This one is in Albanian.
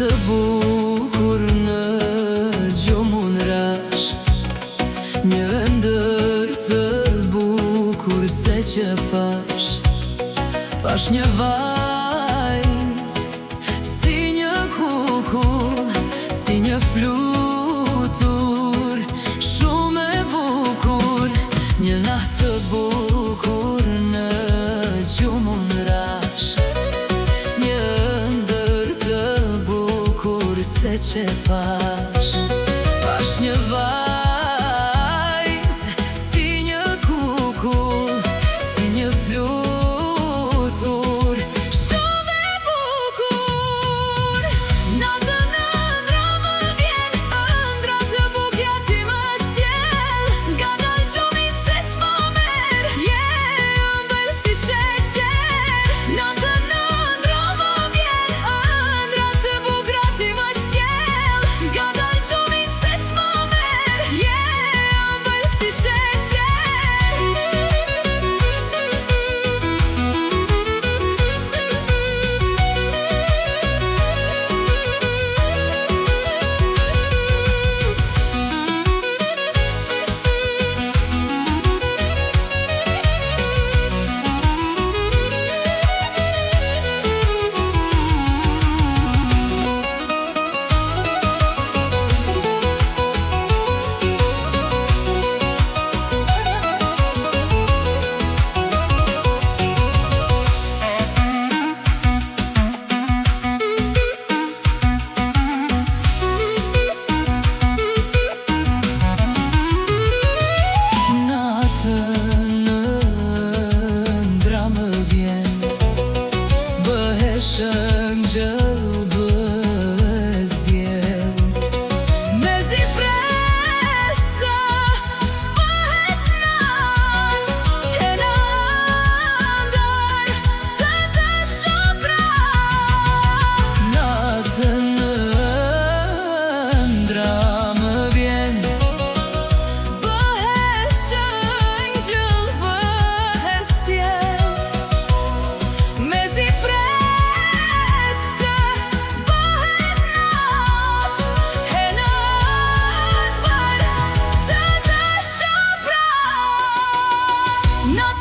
të bukur në gjumun rash, një ndër të bukur se që pash. Pash një vajz, si një kukull, si një flutur, shumë e bukur. Një natë të bukur në gjumun rash, një ndër të bukur se që pash. Pash një vajz, si një kukull, si një flutur, shumë e bukur. Natën ëndra më vjen, ëndra të bukja ti më sjell. Nga dal gjumit se ç'mo merr, je ëmbël si sheqer. Natën ëndra më vjen, ëndra të bukja ti më sjell. Nga dal gjumit se ç'mo merr, je ëmbël si sheqer. Shëngjëll bëhes djel, mezi presta bëhet nat, e në ndër të të shoprat. Natën ëndra më vjen, bëhes shëngjëll bëhes djel, mezi not